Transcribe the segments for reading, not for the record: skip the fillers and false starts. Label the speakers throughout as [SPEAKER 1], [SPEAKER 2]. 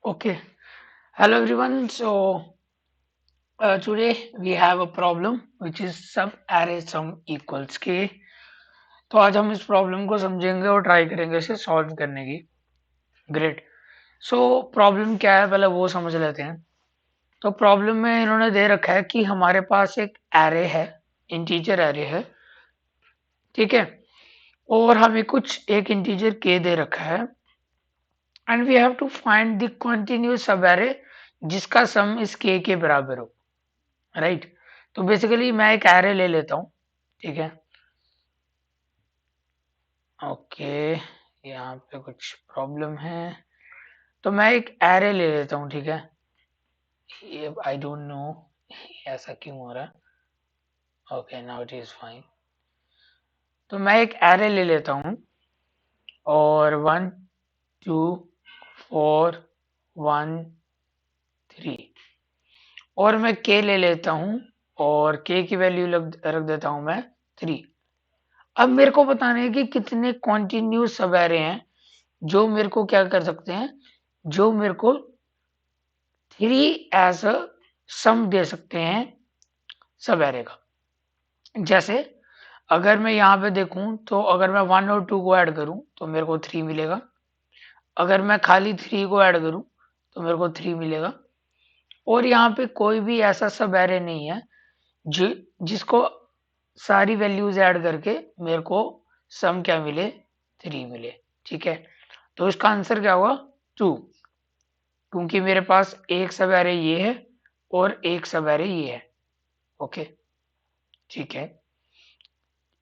[SPEAKER 1] Okay. Hello everyone. Today we have a problem which is sub array sum equals k. तो आज हम इस problem को समझेंगे और ट्राई करेंगे इसे सॉल्व करने की। ग्रेट। सो प्रॉब्लम क्या है पहले वो समझ लेते हैं। तो प्रॉब्लम में इन्होंने दे रखा है कि हमारे पास एक एरे है, इंटीजर एरे है, ठीक है, और हमें कुछ एक इंटीजर k दे रखा है and we have to find the continuous subarray जिसका सम इस k के बराबर हो। राइट। तो बेसिकली मैं एक एरे ले लेता हूँ, ठीक है। ओके, यहाँ पे कुछ प्रॉब्लम है, तो मैं एक एरे ले लेता हूँ, ठीक है। ये आई डोंट नो ऐसा क्यों हो रहा है। Okay, now it is fine. तो मैं एक एरे ले लेता हूँ और 1 2 4 1 3 और मैं के ले लेता हूँ और के की वैल्यू रख देता हूँ मैं 3। अब मेरे को बताना है कि कितने कॉन्टिन्यूस सब एरे हैं जो मेरे को क्या कर सकते हैं, जो मेरे को 3 एज अ सम दे सकते हैं सब एरे का। जैसे अगर मैं यहाँ पे देखूं तो अगर मैं 1 और 2 को ऐड करूं तो मेरे को 3 मिलेगा। अगर मैं खाली 3 को ऐड करूं तो मेरे को 3 मिलेगा। और यहाँ पे कोई भी ऐसा सब एरे नहीं है जो जिसको सारी वैल्यूज ऐड करके मेरे को सम क्या मिले, 3 मिले, ठीक है। तो इसका आंसर क्या होगा, 2, क्योंकि मेरे पास एक सब एरे ये है और एक सब एरे ये है। ओके, ठीक है।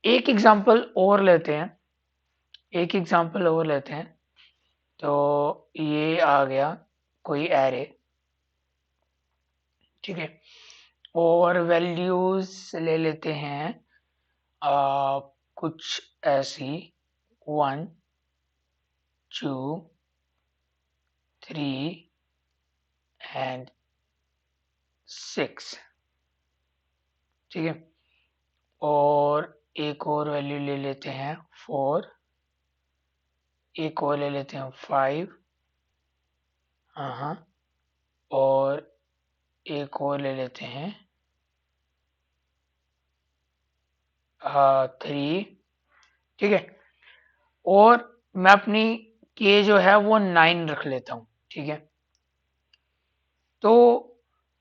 [SPEAKER 1] एक एग्जांपल और लेते हैं, एक एग्जांपल और लेते हैं। तो ये आ गया कोई एरे, ठीक है, और वैल्यूज ले लेते हैं कुछ ऐसी 1 2 3 and 6, ठीक है। और एक और वैल्यू ले लेते हैं 4, एक और ले लेते हैं 5, हाँ, और एक और ले लेते हैं 3, ठीक है। और मैं अपनी के जो है वो 9 रख लेता हूँ, ठीक है। तो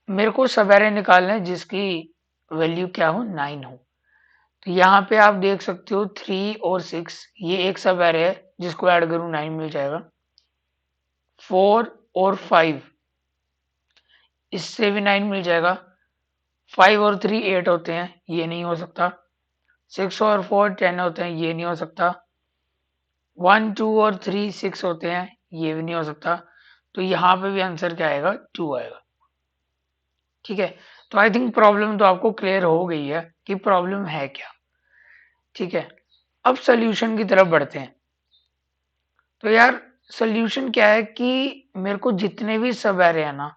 [SPEAKER 1] मेरे को सवेरे निकालना है जिसकी वैल्यू क्या हो, 9 हो। तो यहाँ पे आप देख सकते हो 3 और 6, ये एक सवेरे है जिसको ऐड करूँ 9 मिल जाएगा। 4 और 5, इससे भी 9 मिल जाएगा। 5 और 3 8 होते हैं, ये नहीं हो सकता। 6 और 4 10 होते हैं, ये नहीं हो सकता। 1 2 और 3 6 होते हैं, ये भी नहीं हो सकता। तो यहाँ पे भी आंसर क्या आएगा, 2 आएगा, ठीक है। तो आई थिंक प्रॉब्लम तो आपको क्लियर हो गई है कि प्रॉब्लम है क्या, ठीक है। अब सोल्यूशन की तरफ बढ़ते हैं। तो यार सोल्यूशन क्या है कि मेरे को जितने भी सब एरे हैं ना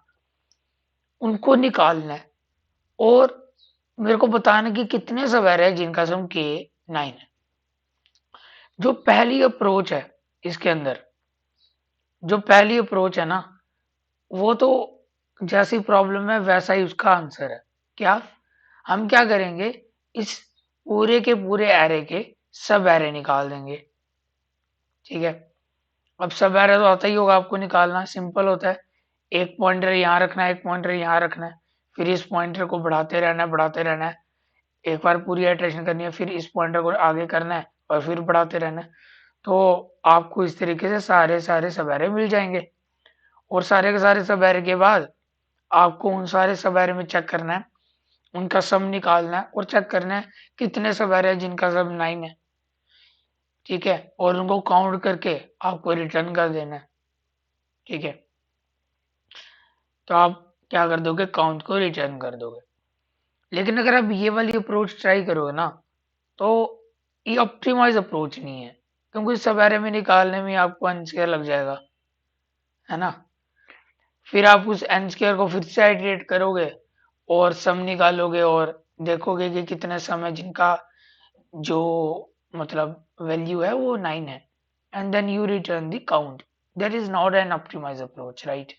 [SPEAKER 1] उनको निकालना है और मेरे को बताना कि कितने सब एरे हैं जिनका सम के 9 है। जो पहली अप्रोच है इसके अंदर, जो पहली अप्रोच है ना, वो तो जैसी प्रॉब्लम है वैसा ही उसका आंसर है। क्या हम क्या करेंगे, इस पूरे के पूरे एरे के सब एरे निकाल देंगे, ठीक है। अब सब एरे तो आता ही होगा आपको निकालना, सिंपल होता है। एक पॉइंटर यहाँ रखना है, एक पॉइंटर यहाँ रखना है, फिर इस पॉइंटर को बढ़ाते रहना है, बढ़ाते रहना है। एक बार पूरी इटरेशन करनी है, फिर इस पॉइंटर को आगे करना है और फिर बढ़ाते रहना है। तो आपको इस तरीके से सारे सारे सब एरे मिल जाएंगे। और सारे के सारे सब एरे के बाद आपको उन सारे सब एरे में चेक करना है, उनका सम निकालना है और चेक करना है कितने सब एरे हैं जिनका सम 9 है, ठीक है। और उनको काउंट करके आपको रिटर्न कर देना है, ठीक है। तो आप क्या कर दोगे, काउंट को रिटर्न कर दोगे। लेकिन अगर आप ये वाली अप्रोच ट्राई करोगे ना, तो ये ऑप्टिमाइज अप्रोच नहीं है, क्योंकि सब एरे में निकालने में आपको एन स्क्वायर लग जाएगा, है ना। फिर आप उस एन स्क्वायर को फिर से आइटरेट करोगे और सम निकालोगे और देखोगे कि कितने सम है जिनका जो मतलब वैल्यू है वो 9 है, and then you return the count. That is not an optimise approach, right.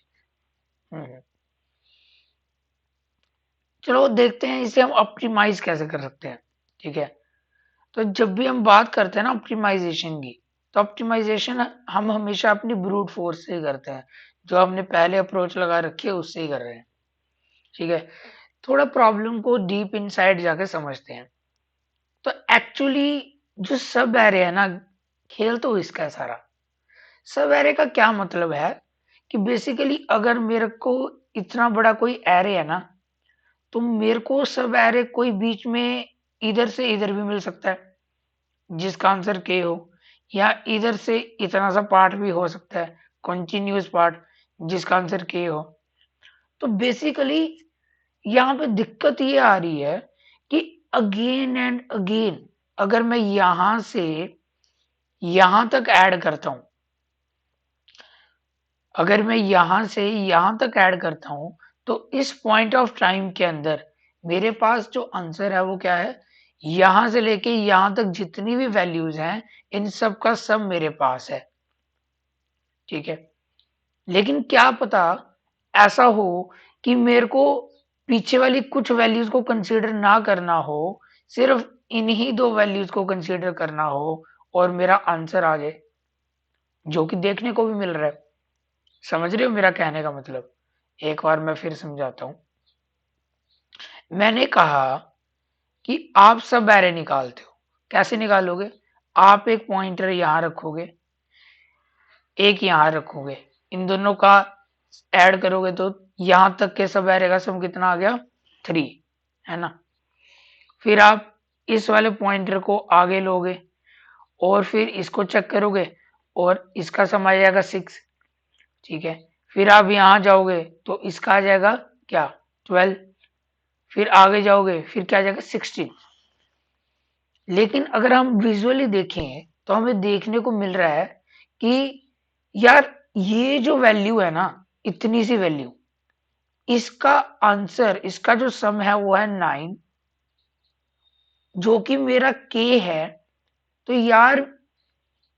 [SPEAKER 1] चलो देखते हैं इसे हम ऑप्टिमाइज कैसे कर सकते हैं। ठीक है, तो जब भी हम बात करते हैं ना ऑप्टिमाइजेशन की, तो ऑप्टिमाइजेशन हम हमेशा अपनी ब्रूट फोर्स से ही करते हैं, जो हमने पहले अप्रोच लगा रखी है उससे ही कर रहे हैं। ठीक है, थोड़ा प्रॉब्लम को डीप इनसाइड जाके समझते हैं। तो एक्चुअली जो सब एरे है ना, खेल तो इसका है सारा। सब एरे का क्या मतलब है कि बेसिकली अगर मेरे को इतना बड़ा कोई एरे है ना, तो मेरे को सब एरे कोई बीच में इधर से इधर भी मिल सकता है जिसका आंसर के हो, या इधर से इतना सा पार्ट भी हो सकता है कॉन्टिन्यूस पार्ट जिसका आंसर के हो। तो बेसिकली यहाँ पे दिक्कत ये आ रही है कि अगेन एंड अगेन अगर मैं यहां से यहां तक ऐड करता हूं, अगर मैं यहां से यहां तक ऐड करता हूं, तो इस पॉइंट ऑफ टाइम के अंदर मेरे पास जो आंसर है वो क्या है, यहां से लेके यहां तक जितनी भी वैल्यूज हैं इन सब का सब मेरे पास है। ठीक है, लेकिन क्या पता ऐसा हो कि मेरे को पीछे वाली कुछ वैल्यूज को कंसीडर ना करना हो, सिर्फ इन्हीं दो वैल्यूज को कंसीडर करना हो और मेरा आंसर आ जाए, जो कि देखने को भी मिल रहा है। समझ रहे हो मेरा कहने का मतलब? एक बार मैं फिर समझाता हूं। मैंने कहा कि आप सब एरे निकालते हो, कैसे निकालोगे? आप एक पॉइंटर यहां रखोगे, एक यहां रखोगे, इन दोनों का ऐड करोगे तो यहां तक के सब एरे का सम कितना आ गया? 3, है ना? फिर आप इस वाले पॉइंटर को आगे लोगे और फिर इसको चेक करोगे और इसका सम आ जाएगा 6। ठीक है, फिर आप यहां जाओगे तो इसका आ जाएगा क्या? 12। फिर आगे जाओगे फिर क्या आ जाएगा? 16। लेकिन अगर हम विजुअली देखें तो हमें देखने को मिल रहा है कि यार ये जो वैल्यू है ना, इतनी सी वैल्यू, इसका आंसर, इसका जो सम है वो है 9, जो कि मेरा के है। तो यार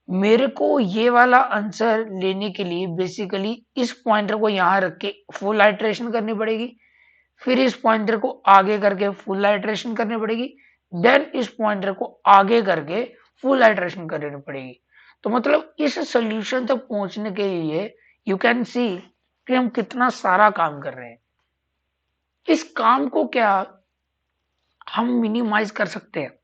[SPEAKER 1] मेरे को ये वाला आंसर लेने के लिए बेसिकली इस पॉइंटर को यहां रख के फुल आइट्रेशन करनी पड़ेगी, फिर इस पॉइंटर को आगे करके फुल आइट्रेशन करनी पड़ेगी, देन इस पॉइंटर को आगे करके फुल आइट्रेशन करनी पड़ेगी। तो मतलब इस सोल्यूशन तक पहुंचने के लिए यू कैन सी कि हम कितना सारा काम कर रहे हैं। इस काम को क्या हम मिनिमाइज कर सकते हैं?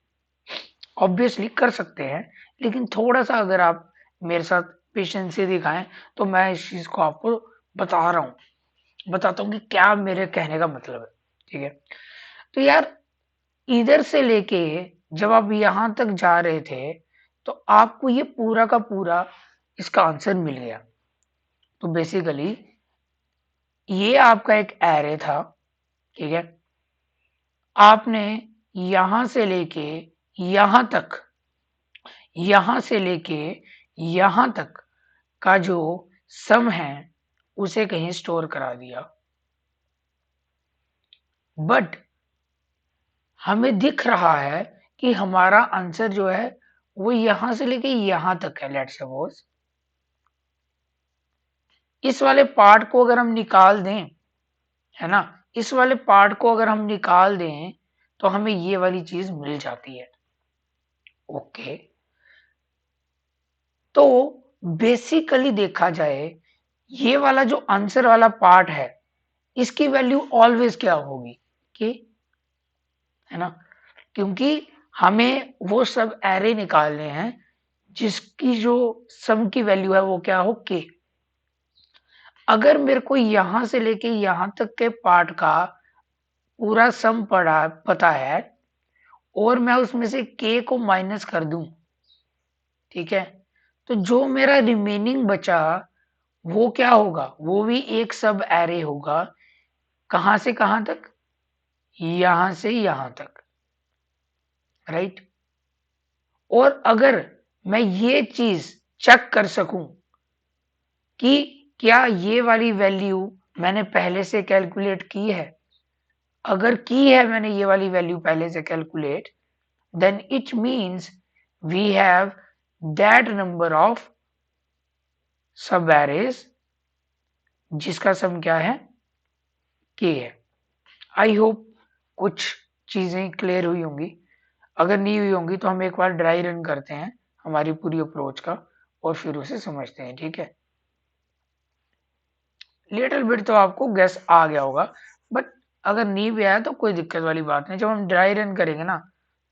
[SPEAKER 1] ऑब्वियसली कर सकते हैं, लेकिन थोड़ा सा अगर आप मेरे साथ पेशेंसी दिखाएं तो मैं इस चीज को आपको बता रहा हूं, बताता हूं कि क्या मेरे कहने का मतलब है। ठीक है, तो यार इधर से लेके जब आप यहां तक जा रहे थे तो आपको ये पूरा का पूरा इसका आंसर मिल गया। तो बेसिकली ये आपका एक एरे था। ठीक है, आपने यहां से लेके यहां तक, यहां से लेके यहां तक का जो सम है उसे कहीं स्टोर करा दिया, बट हमें दिख रहा है कि हमारा आंसर जो है वो यहां से लेके यहां तक है। लेट्स सपोज इस वाले पार्ट को अगर हम निकाल दें, है ना, इस वाले पार्ट को अगर हम निकाल दें तो हमें ये वाली चीज मिल जाती है। ओके, तो बेसिकली देखा जाए ये वाला जो आंसर वाला पार्ट है इसकी वैल्यू ऑलवेज क्या होगी? कि, है ना, क्योंकि हमें वो सब एरे निकालने हैं जिसकी जो सम की वैल्यू है वो क्या हो? के। अगर मेरे को यहां से लेके यहां तक के पार्ट का पूरा सम पता है और मैं उसमें से के को माइनस कर दूं, ठीक है, तो जो मेरा रिमेनिंग बचा वो क्या होगा? वो भी एक सब एरे होगा। कहां से कहां तक? यहां से यहां तक, राइट। और अगर मैं ये चीज चेक कर सकूं कि क्या ये वाली वैल्यू मैंने पहले से कैलकुलेट की है, अगर की है मैंने ये वाली वैल्यू पहले से calculate, then it means we have that number of sub arrays जिसका सम क्या है? k है। आई होप कुछ चीजें क्लियर हुई होंगी। अगर नहीं हुई होंगी तो हम एक बार ड्राई रन करते हैं हमारी पूरी अप्रोच का और फिर उसे समझते हैं, ठीक है। लिटिल बिट तो आपको गैस आ गया होगा, बट अगर नहीं भी आया तो कोई दिक्कत वाली बात नहीं। जब हम ड्राई रन करेंगे ना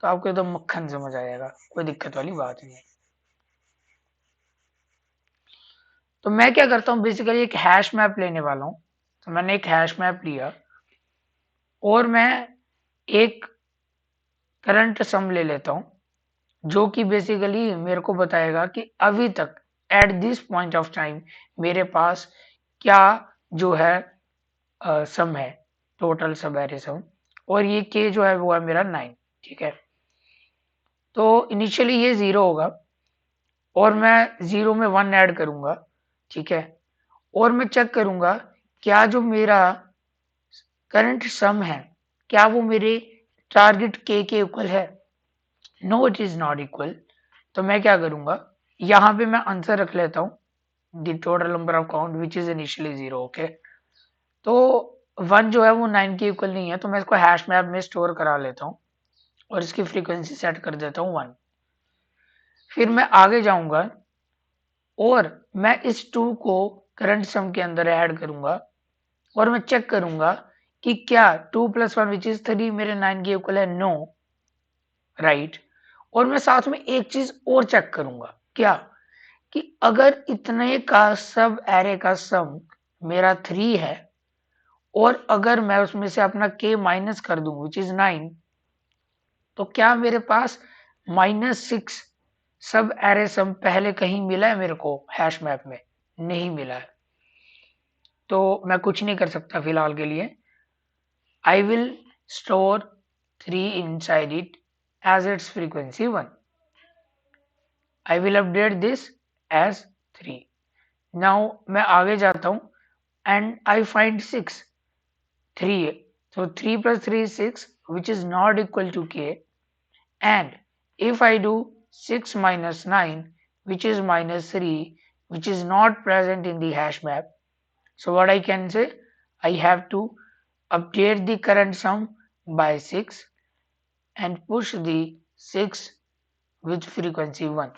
[SPEAKER 1] तो आपको एकदम मक्खन समझ आएगा, कोई दिक्कत वाली बात नहीं है। तो मैं क्या करता हूँ, बेसिकली एक हैश मैप लेने वाला हूँ। तो मैंने एक हैश मैप लिया और मैं एक करंट सम ले लेता हूँ जो कि बेसिकली मेरे को बताएगा कि अभी तक at this point of time मेरे पास क्या जो है सम है, टोटल सब एरे सम। और ये के जो है वो है मेरा 9, ठीक है। तो इनिशियली ये 0 होगा और मैं 0 में 1 ऐड करूंगा, ठीक है। और मैं चेक करूंगा क्या जो मेरा करंट सम है क्या वो मेरे टारगेट के इक्वल है। No it is not equal. तो मैं क्या करूंगा, यहाँ पे मैं आंसर रख लेता हूँ the total number of count which is initially 0, okay. तो 1 जो है वो 9 के इक्वल नहीं है, तो मैं इसको हैश मैप में स्टोर करा लेता हूँ और इसकी फ्रीक्वेंसी सेट कर देता हूँ 1। फिर मैं आगे जाऊंगा और मैं इस 2 को करंट सम के अंदर ऐड करूंगा और मैं चेक करूंगा कि क्या 2 + 1 विच इज 3 मेरे 9 के इक्वल है। No, right. और मैं साथ में एक चीज और चेक करूंगा, क्या कि अगर इतने का सब एरे का सम मेरा 3 है और अगर मैं उसमें से अपना k माइनस कर दूं विच इज 9, तो क्या मेरे पास -6 सब एरे सम पहले कहीं मिला है मेरे को हैश मैप में? नहीं मिला है। तो मैं कुछ नहीं कर सकता फिलहाल के लिए। I will store 3 inside it as its frequency 1। I will update this as 3। Now मैं आगे जाता हूं and I find 6, 3। So 3 plus 3 is 6 which is not equal to k, and if I do 6 minus 9 which is -3 which is not present in the hash map, so what I can say, I have to update the current sum by 6 and push the 6 with frequency 1.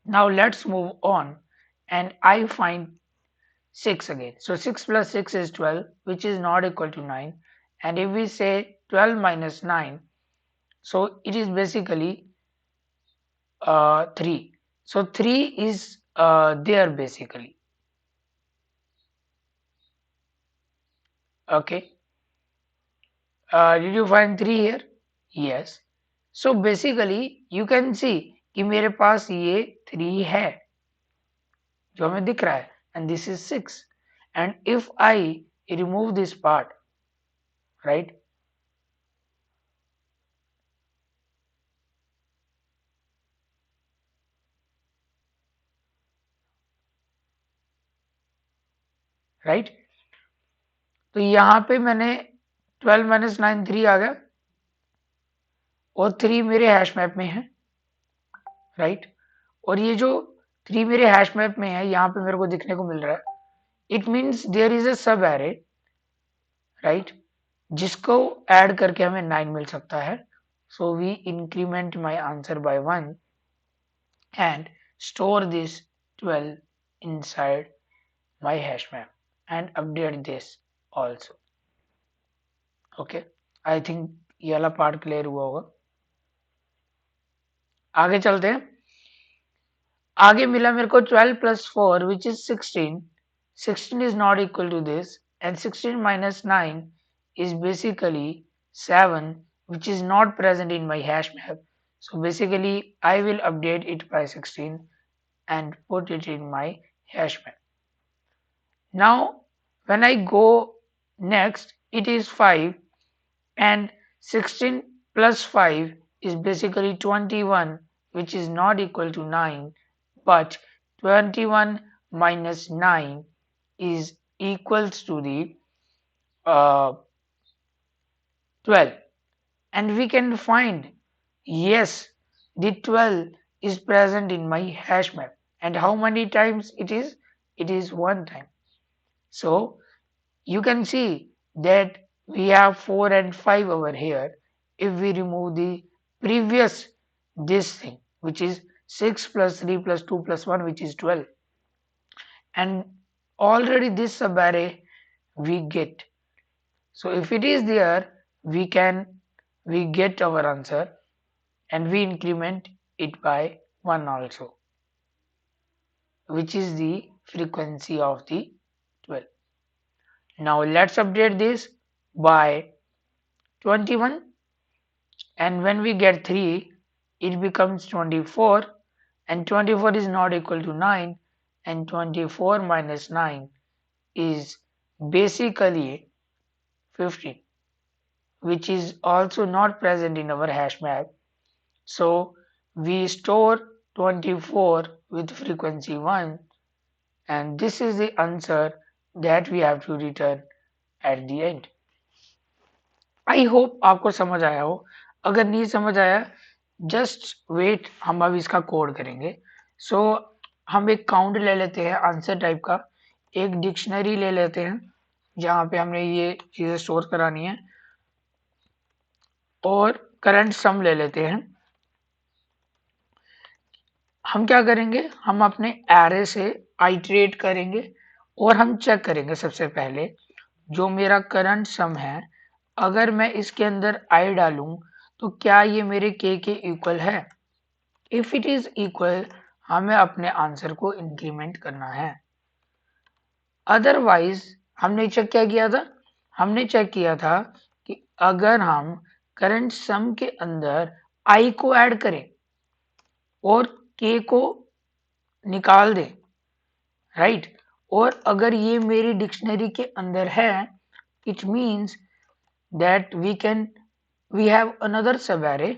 [SPEAKER 1] Now let's move on and I find 6 again. So 6 plus 6 is 12 which is not equal to 9, and if we say 12 minus 9, so it is basically 3. So 3 is there basically, okay. Did you find 3 here? Yes. So basically you can see कि मेरे पास ये 3 है जो हमें दिख रहा है, and this is 6, and if I remove this part, right, right, तो यहाँ पे मैंने 12 माइनस 9 3 आ गया और 3 मेरे हैश मैप में है, राइट। और ये जो 3 मेरे हैश मैप में है यहाँ पे मेरे को दिखने को मिल रहा है, it means there is a subarray, right, जिसको ऐड करके हमें 9 मिल सकता है। So we increment my answer by 1 and store this 12 inside my hash map and update this also, okay। I think ये वाला पार्ट क्लियर हुआ होगा। आगे चलते हैं। आगे मिला मेरे को 12 plus 4 which is 16. 16 is not equal to this, and 16 minus 9 is basically 7 which is not present in my hash map. So basically I will update it by 16 and put it in my hash map. Now when I go next, it is 5, and 16 plus 5 is basically 21 which is not equal to 9, but 21 minus 9 is equals to the 12, and we can find, yes, the 12 is present in my hash map. And how many times it is? It is one time. So You can see that we have 4 and 5 over here. If we remove the previous this thing, which is 6 plus 3 plus 2 plus 1, which is 12, and already this subarray we get. So if it is there, we get our answer, and we increment it by 1 also, which is the frequency of the 12. Now let's update this by 21, and when we get 3 it becomes 24, and 24 is not equal to 9, and 24 minus 9 is basically 15, which is also not present in our hash map. So we store 24 with frequency 1, and this is the answer that we have to return at the end. I hope आपको समझ आया हो. अगर नहीं समझ आया, just wait, हम अब इसका कोड करेंगे. सो हम एक काउंट ले लेते हैं आंसर टाइप का, एक डिक्शनरी ले लेते हैं जहाँ पे हमने ये चीज़ें स्टोर करानी है, और करंट सम ले लेते हैं. हम क्या करेंगे, हम अपने एरे से आइटरेट करेंगे और हम चेक करेंगे सबसे पहले जो मेरा करंट सम है, अगर मैं इसके अंदर आई डालूं तो क्या ये मेरे के इक्वल है. इफ इट इज इक्वल, हमें अपने आंसर को इंक्रीमेंट करना है. अदरवाइज हमने चेक क्या किया था, हमने चेक किया था कि अगर हम करंट सम के अंदर आई को ऐड करें और के को निकाल दें, राइट, और अगर ये मेरी डिक्शनरी के अंदर है, it means that we have another subarray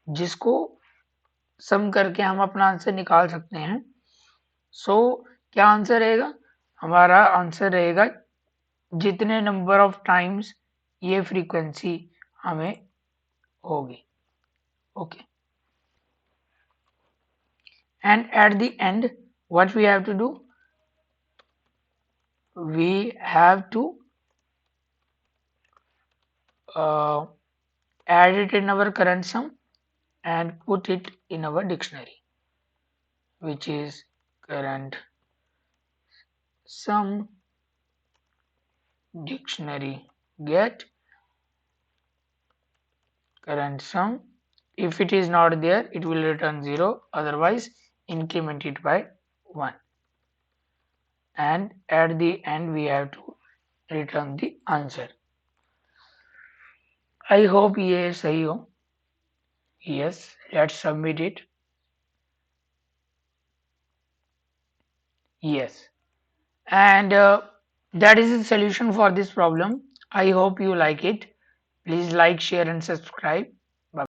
[SPEAKER 1] जिसको सम करके हम अपना आंसर निकाल सकते हैं. सो क्या आंसर रहेगा, हमारा आंसर रहेगा जितने नंबर ऑफ टाइम्स ये फ्रीक्वेंसी हमें होगी. Okay, and at the end what we have to do, we have to add it in our current sum and put it in our dictionary, which is current sum dictionary get current sum. If it is not there, it will return 0, otherwise increment it by 1, and at the end we have to return the answer. I hope ये सही हो. Yes, let's submit it. Yes, and that is the solution for this problem. I hope you like it. Please like, share and subscribe. Bye.